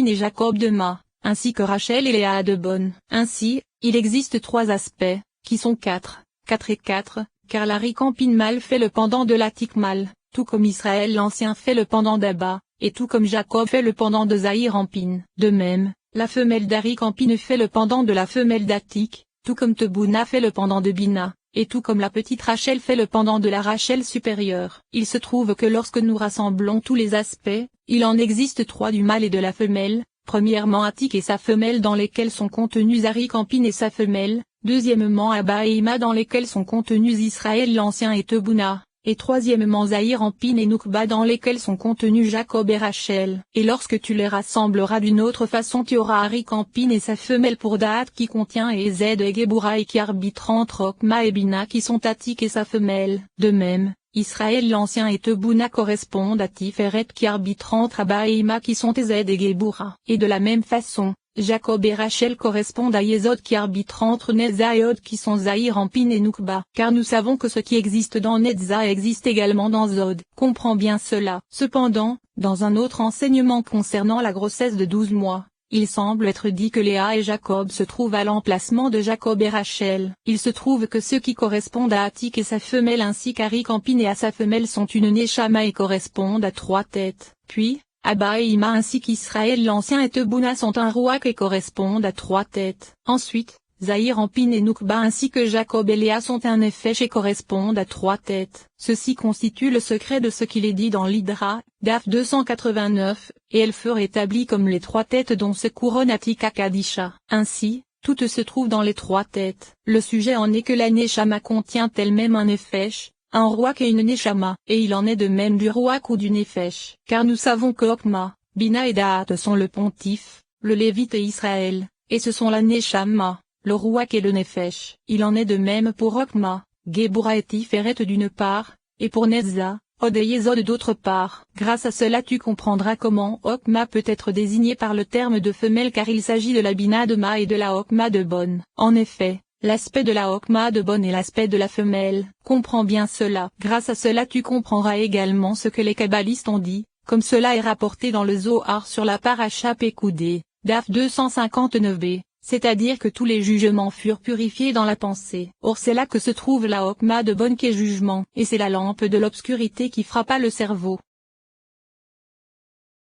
Campine et Jacob de Ma, ainsi que Rachel et Léa de Bon. Ainsi, il existe trois aspects, qui sont 4 et 4, car la Campine mâle fait le pendant de l'Attique mâle, tout comme Israël l'Ancien fait le pendant d'Abba, et tout comme Jacob fait le pendant de Zahir-Ampine. De même, la femelle d'Ari-Campine fait le pendant de la femelle d'Attique, tout comme Tebouna fait le pendant de Bina, et tout comme la petite Rachel fait le pendant de la Rachel supérieure. Il se trouve que lorsque nous rassemblons tous les aspects, il en existe 3 du mâle et de la femelle, premièrement Attique et sa femelle dans lesquels sont contenus Ari-Campine et sa femelle, deuxièmement Abba et Ima dans lesquels sont contenus Israël l'Ancien et Tebouna, et troisièmement Zahir-Ampine et Noukba dans lesquels sont contenus Jacob et Rachel. Et lorsque tu les rassembleras d'une autre façon tu auras Ari-Campine et sa femelle pour Daat qui contient Ezed et Gebura et qui arbitre entre Okma et Bina qui sont Attique et sa femelle. De même, Israël l'Ancien et Tebouna correspondent à Tiferet qui arbitre entre Abba et Ima qui sont Ezed et Gebura. Et de la même façon, Jacob et Rachel correspondent à Yesod qui arbitre entre Netza et Od qui sont Zahir-Ampine et Noukba. Car nous savons que ce qui existe dans Netza existe également dans Zod. Comprends bien cela. Cependant, dans un autre enseignement concernant la grossesse de 12 mois, il semble être dit que Léa et Jacob se trouvent à l'emplacement de Jacob et Rachel. Il se trouve que ceux qui correspondent à Attique et sa femelle ainsi qu'Ari-Campine et à sa femelle sont une Neshama et correspondent à 3 têtes. Puis, Abba et Ima ainsi qu'Israël l'Ancien et Tebouna sont un Rouak et correspondent à 3 têtes. Ensuite, Zahir-Ampine et Noukba ainsi que Jacob et Léa sont un Nefesh et correspondent à 3 têtes. Ceci constitue le secret de ce qu'il est dit dans l'Hydra, Daf 289, et elle furent établies comme les 3 têtes dont se couronne Attique à Kadisha. Ainsi, toutes se trouvent dans les 3 têtes. Le sujet en est que la Neshama contient elle-même un Nefesh, un Rouak et une Neshama, et il en est de même du Rouak ou du Nefesh. Car nous savons que Okma, Bina et Daat sont le pontife, le Lévite et Israël, et ce sont la Neshama, le Rouak et le Nefesh. Il en est de même pour Okma, Gebura et Tiferet d'une part, et pour Netza, Od et Yesod d'autre part. Grâce à cela tu comprendras comment Okma peut être désigné par le terme de femelle car il s'agit de la Bina de Ma et de la Okma de Bon. En effet, l'aspect de la Okma de Bon est l'aspect de la femelle. Comprends bien cela. Grâce à cela tu comprendras également ce que les kabbalistes ont dit, comme cela est rapporté dans le Zohar sur la paracha Pekoudé, Daf 259b, c'est-à-dire que tous les jugements furent purifiés dans la pensée. Or c'est là que se trouve la Okma de Bon qui est jugement, et c'est la lampe de l'obscurité qui frappa le cerveau.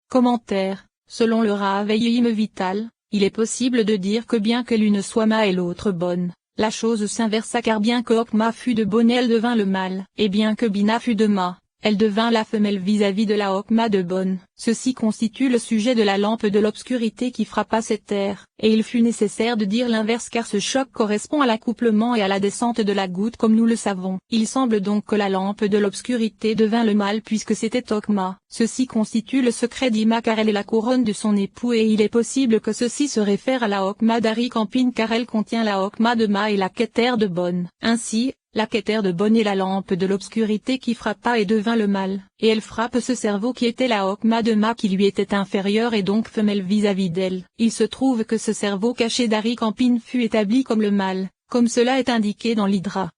Commentaire. Selon le Rav Yeim Vital, il est possible de dire que bien que l'une soit Ma et l'autre bonne, la chose s'inversa car bien que Okma fut de Bon elle devint le mâle, et bien que Bina fut de Ma, elle devint la femelle vis-à-vis de la Okma de Bon. Ceci constitue le sujet de la lampe de l'obscurité qui frappa cette terre, et il fut nécessaire de dire l'inverse car ce choc correspond à l'accouplement et à la descente de la goutte comme nous le savons. Il semble donc que la lampe de l'obscurité devint le mâle puisque c'était Okma. Ceci constitue le secret d'Ima car elle est la couronne de son époux et il est possible que ceci se réfère à la Okma d'Ari-Campine car elle contient la Okma de Ma et la Keter de Bon. Ainsi, la Keter de Bon est la lampe de l'obscurité qui frappa et devint le mâle, et elle frappe ce cerveau qui était la Okma de Ma qui lui était inférieure et donc femelle vis-à-vis d'elle. Il se trouve que ce cerveau caché d'Ari-Campine fut établi comme le mâle, comme cela est indiqué dans l'Hydra.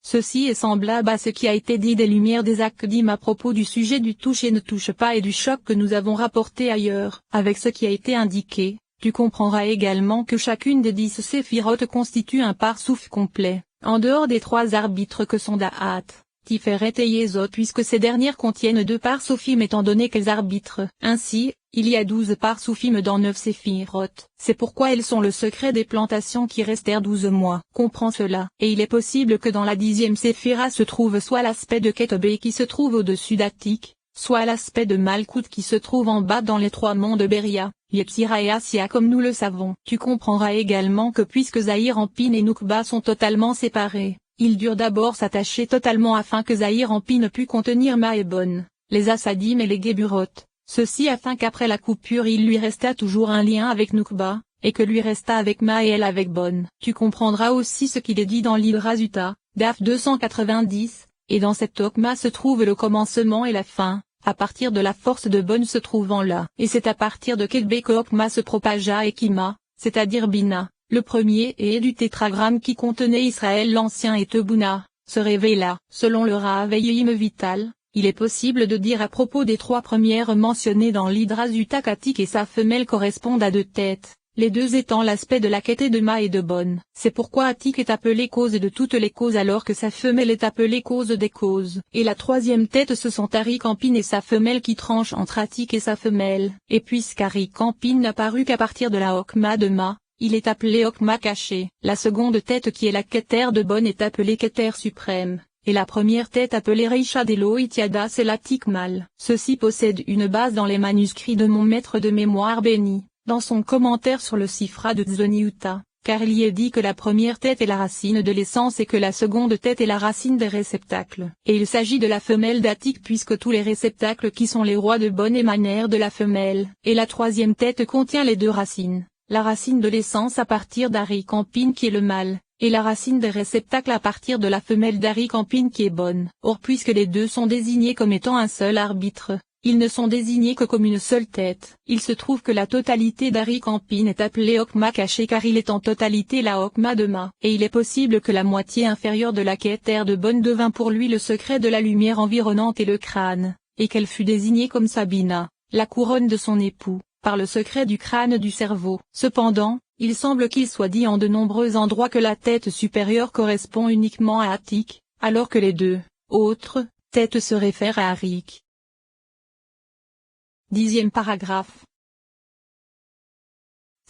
Ceci est semblable à ce qui a été dit des Lumières des Akdim à propos du sujet du touche et ne touche pas et du choc que nous avons rapporté ailleurs. Avec ce qui a été indiqué, tu comprendras également que chacune des 10 séphirotes constitue un parsouf complet, en dehors des 3 arbitres que sont Daat, Tiferet et Yesod puisque ces dernières contiennent 2 parsoufim étant donné qu'elles arbitrent. Ainsi, il y a 12 parsoufim dans 9 séphirotes. C'est pourquoi elles sont le secret des plantations qui restèrent 12 mois. Comprends cela. Et il est possible que dans la 10e séphira se trouve soit l'aspect de Ketobé qui se trouve au-dessus d'Attique, soit l'aspect de Malkout qui se trouve en bas dans les 3 monts de Beria, Yetzira et Assia comme nous le savons. Tu comprendras également que puisque Zahir-Ampine et Noukba sont totalement séparés, ils durent d'abord s'attacher totalement afin que Zahir-Ampine pût contenir Ma et Bon, les Assadim et les Geburoth, ceci afin qu'après la coupure il lui restât toujours un lien avec Noukba, et que lui restât avec Ma et elle avec Bon. Tu comprendras aussi ce qu'il est dit dans l'Hydra Zuta, Daf 290, et dans cette Okma se trouve le commencement et la fin, à partir de la force de Bon se trouvant là. Et c'est à partir de Ketbé que Okma se propagea et qu'Ima, c'est-à-dire Bina, le premier et du tétragramme qui contenait Israël l'Ancien et Tebouna, se révéla. Selon le Rav Yeim Vital, il est possible de dire à propos des trois premières mentionnées dans l'Hydrasutta qu'Attic et sa femelle correspondent à deux têtes, les deux étant l'aspect de la Kété de Ma et de Bon. C'est pourquoi Attic est appelée cause de toutes les causes alors que sa femelle est appelée cause des causes. Et la troisième tête ce sont Aricampine et sa femelle qui tranchent entre Attic et sa femelle. Et puisqu'Aricampine n'apparut qu'à partir de la Okma de Ma, il est appelé Okma caché. La seconde tête qui est la Kéter de Bon est appelée Kéter suprême. Et la première tête appelée Reisha d'Eloïtiada c'est l'Attic mâle. Ceci possède une base dans les manuscrits de mon maître de mémoire béni, dans son commentaire sur le Sifra de Tzoniuta, car il y est dit que la première tête est la racine de l'essence et que la seconde tête est la racine des réceptacles. Et il s'agit de la femelle d'Attic puisque tous les réceptacles qui sont les rois de Bon émanèrent de la femelle. Et la troisième tête contient les deux racines, la racine de l'essence à partir d'Aricampine qui est le mâle, et la racine des réceptacles à partir de la femelle d'Aricampine qui est Bonne. Or puisque les deux sont désignés comme étant un seul arbitre, ils ne sont désignés que comme une seule tête. Il se trouve que la totalité d'Aricampine est appelée Okma caché car il est en totalité la Okma de Ma. Et il est possible que la moitié inférieure de la Kéter de Bonne devint pour lui le secret de la lumière environnante et le crâne, et qu'elle fut désignée comme Sabina, la couronne de son époux, par le secret du crâne du cerveau. Cependant, il semble qu'il soit dit en de nombreux endroits que la tête supérieure correspond uniquement à Attic, alors que les deux autres têtes se réfèrent à Arik. 10e paragraphe.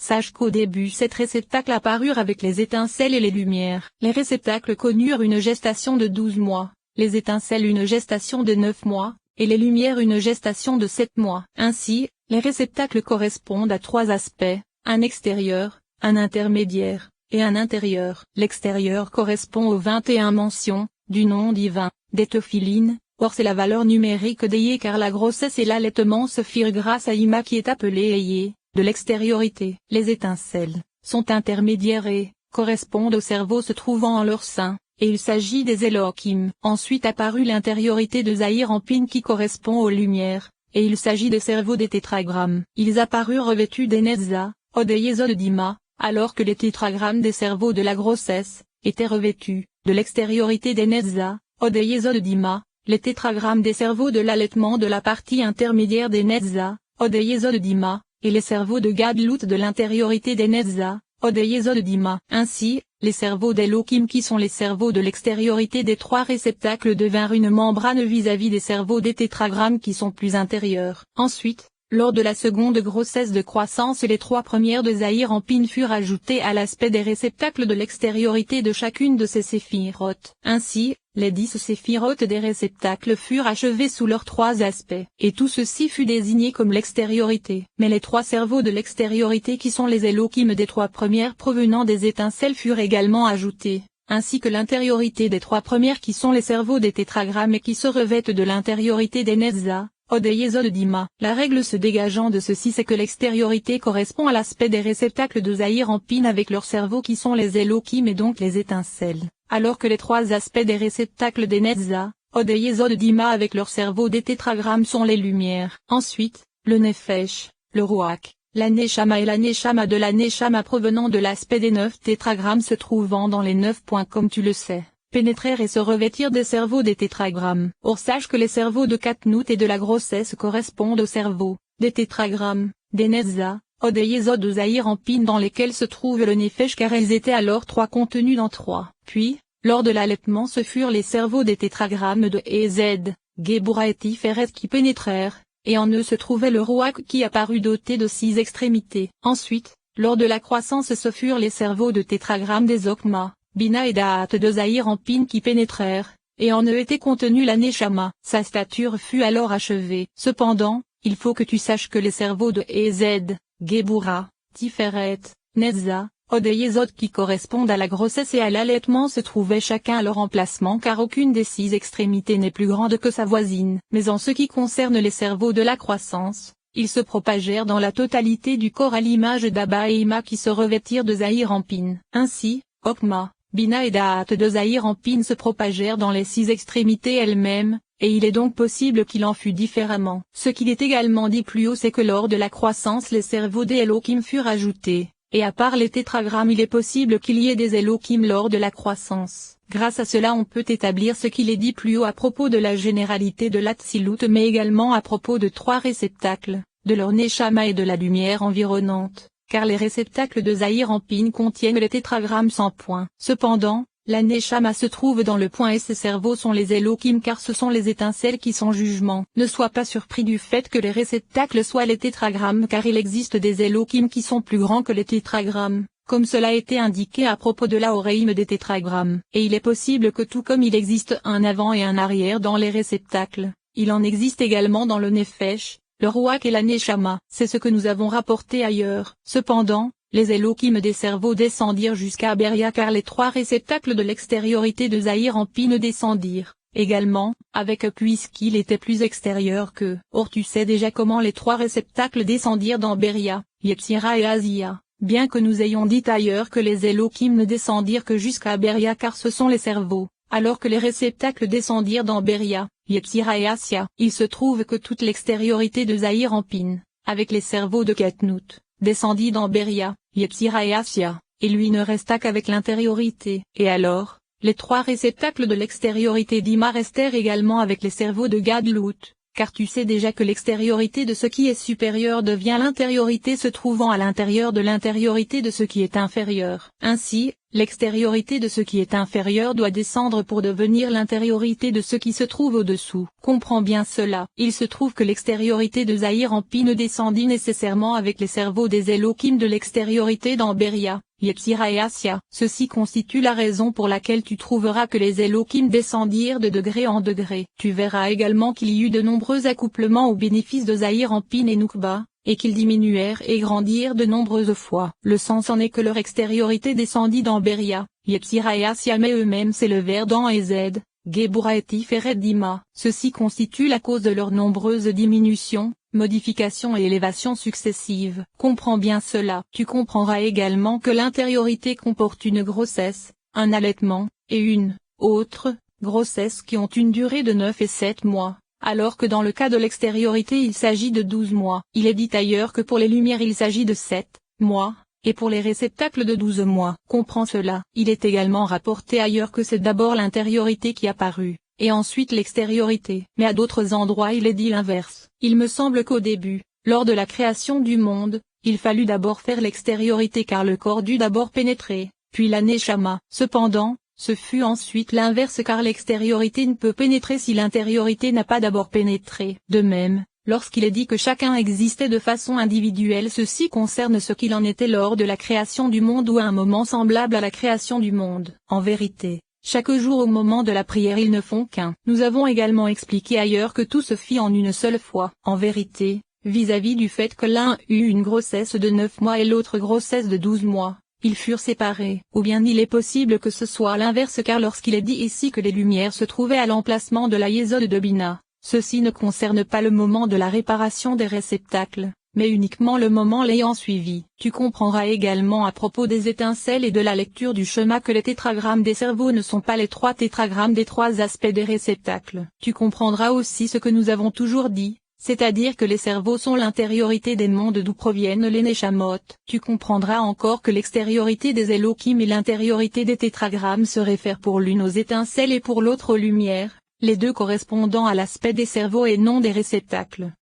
Sache qu'au début sept réceptacles apparurent avec les étincelles et les lumières. Les réceptacles connurent une gestation de 12 mois, les étincelles une gestation de 9 mois, et les lumières une gestation de 7 mois. Ainsi, les réceptacles correspondent à trois aspects, un extérieur, un intermédiaire, et un intérieur. L'extérieur correspond aux 21 mentions, du nom divin, des tephilines. Or c'est la valeur numérique d'Eye car la grossesse et l'allaitement se firent grâce à Ima qui est appelée Eye, de l'extériorité. Les étincelles, sont intermédiaires et, correspondent au cerveau se trouvant en leur sein, et il s'agit des Elohim. Ensuite apparut l'intériorité de Zahir Ampine qui correspond aux lumières, et il s'agit des cerveaux des tétragrammes. Ils apparurent revêtus des Netza, Odeyezod d'Ima, alors que les tétragrammes des cerveaux de la grossesse, étaient revêtus, de l'extériorité des Netza, Odeyezod d'Ima. Les tétragrammes des cerveaux de l'allaitement de la partie intermédiaire des Netza, Odeyezod d'Ima, et les cerveaux de Gadlut de l'intériorité des Netza, Odeyezod d'Ima. Ainsi, les cerveaux d'Elohim qui sont les cerveaux de l'extériorité des trois réceptacles devinrent une membrane vis-à-vis des cerveaux des tétragrammes qui sont plus intérieurs. Ensuite, lors de la seconde grossesse de croissance les trois premières de Zahir Ampine furent ajoutées à l'aspect des réceptacles de l'extériorité de chacune de ces séphirotes. Ainsi, les 10 séphirotes des réceptacles furent achevés sous leurs trois aspects. Et tout ceci fut désigné comme l'extériorité. Mais les trois cerveaux de l'extériorité qui sont les Elohim des trois premières provenant des étincelles furent également ajoutés, ainsi que l'intériorité des trois premières qui sont les cerveaux des tétragrammes et qui se revêtent de l'intériorité des Netza, Odeyezod d'Ima. La règle se dégageant de ceci c'est que l'extériorité correspond à l'aspect des réceptacles de Zahir Ampine avec leurs cerveaux qui sont les Elohim et donc les étincelles, alors que les trois aspects des réceptacles des Netza, Odeyezod d'Ima avec leurs cerveaux des tétragrammes sont les lumières. Ensuite, le Nefesh, le Ruach, la Neshama et la Neshama de la Neshama provenant de l'aspect des 9 tétragrammes se trouvant dans les 9 points comme tu le sais, pénétrèrent et se revêtirent des cerveaux des tétragrammes. Or sache que les cerveaux de Katnout et de la grossesse correspondent aux cerveaux des tétragrammes, des Netza, Odeyezod de Zahir Ampine dans lesquels se trouve le Nefesh car elles étaient alors trois contenus dans trois. Puis, lors de l'allaitement ce furent les cerveaux des tétragrammes de Ez, Gebura et Tiferet qui pénétrèrent, et en eux se trouvait le Ruach qui apparut doté de 6 extrémités. Ensuite, lors de la croissance ce furent les cerveaux de tétragrammes des Okma, Bina et Da'at de Zahir Ampine qui pénétrèrent, et en eux était contenue la Neshama. Sa stature fut alors achevée. Cependant, il faut que tu saches que les cerveaux de Ez, Gebura, Tiferet, Netza, Odeyezod qui correspondent à la grossesse et à l'allaitement se trouvaient chacun à leur emplacement car aucune des 6 extrémités n'est plus grande que sa voisine. Mais en ce qui concerne les cerveaux de la croissance, ils se propagèrent dans la totalité du corps à l'image d'Abba et Ima qui se revêtirent de Zahir Ampine. Ainsi, Okma, Bina et Da'at de Zahir Ampine se propagèrent dans les 6 extrémités elles-mêmes, et il est donc possible qu'il en fût différemment. Ce qu'il est également dit plus haut c'est que lors de la croissance les cerveaux des Elohim furent ajoutés, et à part les tétragrammes il est possible qu'il y ait des Elohim lors de la croissance. Grâce à cela on peut établir ce qu'il est dit plus haut à propos de la généralité de l'Atsilut mais également à propos de trois réceptacles, de leur Neshama et de la lumière environnante, car les réceptacles de Zahir Anpin contiennent les tétragrammes sans point. Cependant, la Neshama se trouve dans le point et ses cerveaux sont les Elohim car ce sont les étincelles qui sont jugement. Ne sois pas surpris du fait que les réceptacles soient les tétragrammes car il existe des Elohim qui sont plus grands que les tétragrammes, comme cela a été indiqué à propos de la Oreim des tétragrammes. Et il est possible que tout comme il existe un avant et un arrière dans les réceptacles, il en existe également dans le Nefesh, le Ruach et la Neshama. C'est ce que nous avons rapporté ailleurs. Cependant, les Elohim des cerveaux descendirent jusqu'à Beria car les trois réceptacles de l'extériorité de Zahir Anpin descendirent, également, avec eux puisqu'il était plus extérieur qu'eux. Or tu sais déjà comment les trois réceptacles descendirent dans Beria, Yetzira et Azia, bien que nous ayons dit ailleurs que les Elohim ne descendirent que jusqu'à Beria car ce sont les cerveaux, alors que les réceptacles descendirent dans Beria, Yetzira et Asia. Il se trouve que toute l'extériorité de Zahir Anpin, avec les cerveaux de Ketnout, descendit dans Beria, Yetzira et Asia, et lui ne resta qu'avec l'intériorité. Et alors, les trois réceptacles de l'extériorité d'Ima restèrent également avec les cerveaux de Gadlut, car tu sais déjà que l'extériorité de ce qui est supérieur devient l'intériorité se trouvant à l'intérieur de l'intériorité de ce qui est inférieur. Ainsi, l'extériorité de ce qui est inférieur doit descendre pour devenir l'intériorité de ce qui se trouve au-dessous. Comprends bien cela. Il se trouve que l'extériorité de Zahir Anpin descendit nécessairement avec les cerveaux des Elohim de l'extériorité dans Beria, Yetzira et Asia. Ceci constitue la raison pour laquelle tu trouveras que les Elohim descendirent de degré en degré. Tu verras également qu'il y eut de nombreux accouplements au bénéfice de Zahir Anpin et Nukba, et qu'ils diminuèrent et grandirent de nombreuses fois. Le sens en est que leur extériorité descendit dans Beria, Yetzira et Asia mais eux-mêmes s'élevèrent dans Ez, Gebura et Tiferet d'Ima. Ceci constitue la cause de leurs nombreuses diminutions, modifications et élévations successives. Comprends bien cela. Tu comprendras également que l'intériorité comporte une grossesse, un allaitement, et une autre grossesse qui ont une durée de 9 et 7 mois. Alors que dans le cas de l'extériorité il s'agit de 12 mois. Il est dit ailleurs que pour les lumières il s'agit de 7 mois, et pour les réceptacles de 12 mois. Comprends cela. Il est également rapporté ailleurs que c'est d'abord l'intériorité qui apparut, et ensuite l'extériorité. Mais à d'autres endroits il est dit l'inverse. Il me semble qu'au début, lors de la création du monde, il fallut d'abord faire l'extériorité car le corps dut d'abord pénétrer, puis la Neshama. Cependant, ce fut ensuite l'inverse car l'extériorité ne peut pénétrer si l'intériorité n'a pas d'abord pénétré. De même, lorsqu'il est dit que chacun existait de façon individuelle ceci concerne ce qu'il en était lors de la création du monde ou à un moment semblable à la création du monde. En vérité, chaque jour au moment de la prière ils ne font qu'un. Nous avons également expliqué ailleurs que tout se fit en une seule fois. En vérité, vis-à-vis du fait que l'un eut une grossesse de 9 mois et l'autre grossesse de 12 mois. Ils furent séparés. Ou bien il est possible que ce soit l'inverse car lorsqu'il est dit ici que les lumières se trouvaient à l'emplacement de la Yesod de Bina, ceci ne concerne pas le moment de la réparation des réceptacles, mais uniquement le moment l'ayant suivi. Tu comprendras également à propos des étincelles et de la lecture du schéma que les tétragrammes des cerveaux ne sont pas les trois tétragrammes des trois aspects des réceptacles. Tu comprendras aussi ce que nous avons toujours dit, c'est-à-dire que les cerveaux sont l'intériorité des mondes d'où proviennent les Neshamot. Tu comprendras encore que l'extériorité des Elohim et l'intériorité des tétragrammes se réfèrent pour l'une aux étincelles et pour l'autre aux lumières, les deux correspondant à l'aspect des cerveaux et non des réceptacles.